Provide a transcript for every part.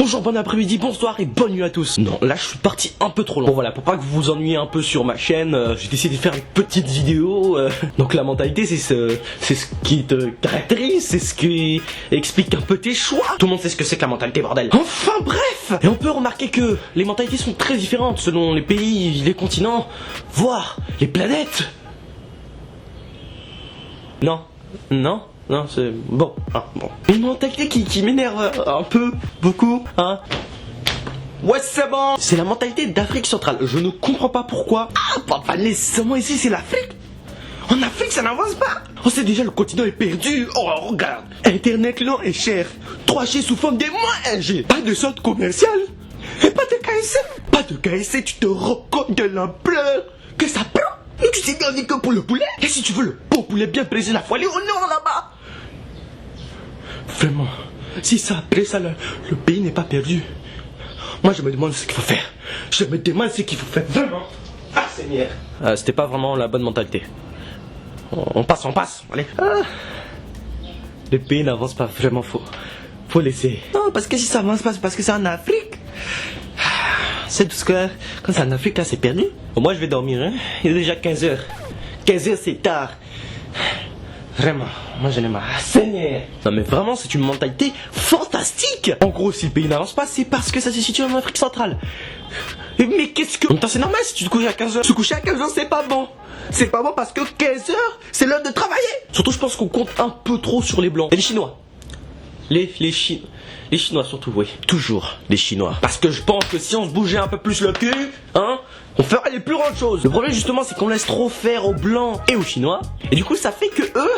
Bonjour, bon après-midi, bonsoir et bonne nuit à tous. Non, là je suis parti un peu trop long. Bon voilà, pour pas que vous vous ennuyiez un peu sur ma chaîne, j'ai décidé de faire une petite vidéo. Donc la mentalité, c'est ce qui te caractérise, c'est ce qui explique un peu tes choix. Tout le monde sait ce que c'est que la mentalité, bordel. Enfin bref. Et on peut remarquer que les mentalités sont très différentes selon les pays, les continents, voire les planètes. Non, c'est bon. Bon. Une mentalité qui m'énerve un peu, beaucoup, hein. Ouais, c'est bon. C'est la mentalité d'Afrique centrale. Je ne comprends pas pourquoi. Ah, papa, nécessairement ici, c'est l'Afrique. En Afrique, ça n'avance pas. On sait déjà, le continent est perdu. Oh, regarde. Internet lent et cher. 3G sous forme des moins 1G. Pas de solde commercial. Et pas de KSC. Pas de KSC, tu te rends compte de l'ampleur que ça prend. Et tu sais bien que pour le poulet. Et si tu veux le bon poulet bien pressé, la folie au nord là-bas. Vraiment, si ça après ça, le pays n'est pas perdu. Moi je me demande ce qu'il faut faire. Je me demande ce qu'il faut faire vraiment. Ah Seigneur. C'était pas vraiment la bonne mentalité. On passe, allez. Le pays n'avance pas vraiment, faut laisser. Non, parce que si ça avance pas, c'est parce que c'est en Afrique. C'est tout ce que quand c'est en Afrique là, c'est perdu. Bon, moi je vais dormir, hein. Il est déjà 15h. 15h c'est tard. Vraiment, moi j'en ai marre. Seigneur. Non mais vraiment, c'est une mentalité fantastique. En gros, si le pays n'avance pas, c'est parce que ça se situe en Afrique centrale. Mais qu'est-ce que... En même temps, c'est normal si tu te couches à 15h. Se coucher à 15h, c'est pas bon. C'est pas bon parce que 15h, c'est l'heure de travailler. Surtout, je pense qu'on compte un peu trop sur les Blancs. Et les Chinois. Les Chinois surtout, oui. Toujours les Chinois. Parce que je pense que si on se bougeait un peu plus le cul, hein, on ferait les plus grandes choses. Le problème justement, c'est qu'on laisse trop faire aux Blancs et aux Chinois. Et du coup, ça fait que eux,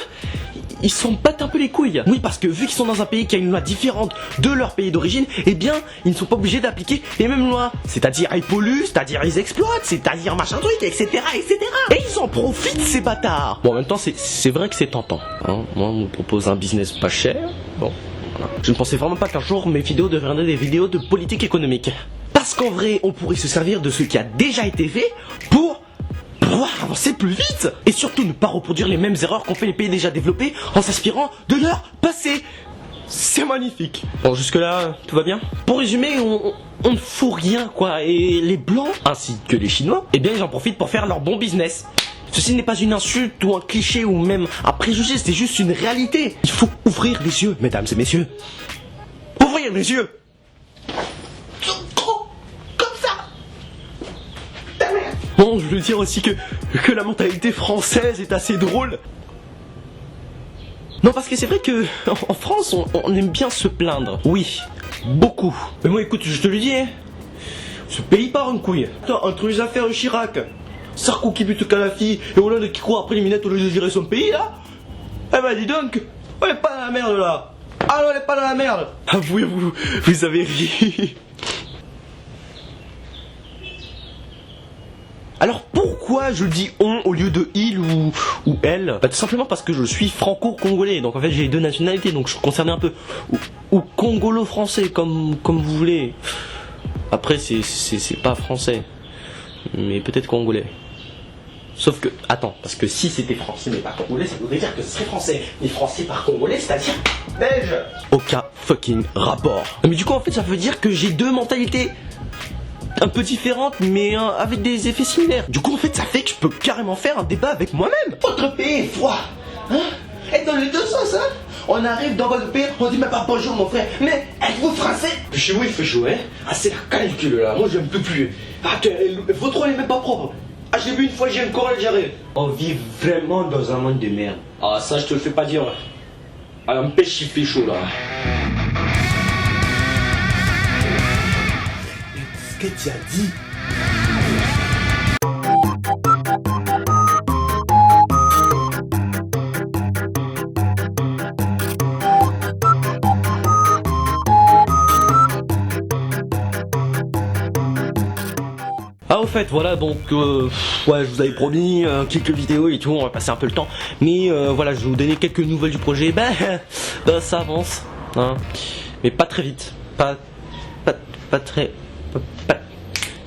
ils s'en battent un peu les couilles. Oui, parce que vu qu'ils sont dans un pays qui a une loi différente de leur pays d'origine, eh bien, ils ne sont pas obligés d'appliquer les mêmes lois. C'est-à-dire, ils polluent, c'est-à-dire, ils exploitent, c'est-à-dire, machin truc, etc., etc. Et ils en profitent, ces bâtards. Bon, en même temps, c'est vrai que c'est tentant. Hein. Moi, on me propose un business pas cher. Bon. Je ne pensais vraiment pas qu'un jour mes vidéos deviendraient des vidéos de politique économique. Parce qu'en vrai, on pourrait se servir de ce qui a déjà été fait pour pouvoir avancer plus vite. Et surtout ne pas reproduire les mêmes erreurs qu'ont fait les pays déjà développés en s'inspirant de leur passé. C'est magnifique. Bon, jusque là, tout va bien. Pour résumer, on ne fout rien quoi. Et les Blancs, ainsi que les Chinois, eh bien ils en profitent pour faire leur bon business. Ceci n'est pas une insulte ou un cliché ou même un préjugé, c'est juste une réalité. Il faut ouvrir les yeux, mesdames et messieurs. Ouvrir les yeux. Comme ça. Bon, je veux dire aussi que la mentalité française est assez drôle. Non, parce que c'est vrai que en France, on aime bien se plaindre. Oui, beaucoup. Mais moi, écoute, je te le dis, hein, ce pays part en couille. Attends, entre les affaires Chirac, Sarko qui bute Kadhafi et Hollande qui court après les minettes au lieu de gérer son pays là. Eh ben dis donc, on est pas dans la merde là. Ah non, on est pas dans la merde. Avouez, vous avez ri. Alors pourquoi je dis on au lieu de il ou elle? Bah tout simplement parce que je suis franco-congolais, donc en fait j'ai deux nationalités, donc je suis concerné un peu. Ou congolo-français, comme vous voulez. Après c'est pas français, mais peut-être congolais. Sauf que, attends, parce que si c'était français mais pas congolais, ça voudrait dire que ce serait français. Mais français par congolais, c'est-à-dire belge. Aucun fucking rapport. Mais du coup, en fait, ça veut dire que j'ai deux mentalités un peu différentes, mais avec des effets similaires. Du coup, en fait, ça fait que je peux carrément faire un débat avec moi-même. Votre pays est froid, hein? Et dans les deux sens, hein? On arrive dans votre pays, on dit même pas bonjour mon frère, mais êtes-vous français? Chez vous il fait chaud, hein? Ah c'est la canicule là, moi j'aime plus. Ah votre eau elle est même pas propre. Ah j'ai bu une fois, j'ai encore le diarrhée. On vit vraiment dans un monde de merde. Ah ça je te le fais pas dire. Ah empêche il fait chaud là. Qu'est-ce que tu as dit? Ah au fait voilà donc ouais je vous avais promis quelques vidéos et tout, on va passer un peu le temps, mais voilà je vais vous donner quelques nouvelles du projet. Ça avance hein, mais pas très vite, pas très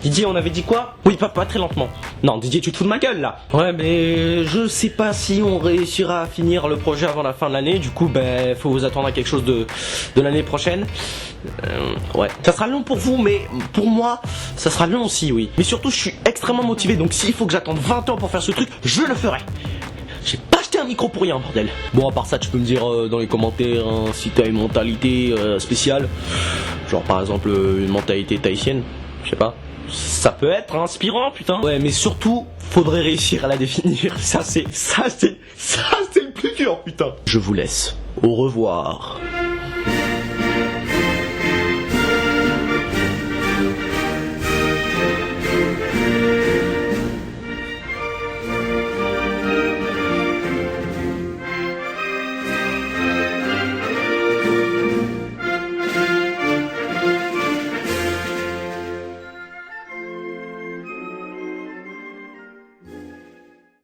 Didier on avait dit quoi? Oui pas très lentement. Non, Didier, tu te fous de ma gueule là. Ouais, mais je sais pas si on réussira à finir le projet avant la fin de l'année. Du coup, ben, faut vous attendre à quelque chose de l'année prochaine. Ouais, ça sera long pour vous, mais pour moi, ça sera long aussi, oui. Mais surtout, je suis extrêmement motivé, donc s'il faut que j'attende 20 ans pour faire ce truc, je le ferai. J'ai pas acheté un micro pour rien, bordel. Bon, à part ça, tu peux me dire dans les commentaires hein, si t'as une mentalité spéciale. Genre, par exemple, une mentalité tahitienne, je sais pas. Ça peut être inspirant, putain. Ouais, mais surtout, faudrait réussir à la définir. Ça c'est le plus dur, putain. Je vous laisse. Au revoir.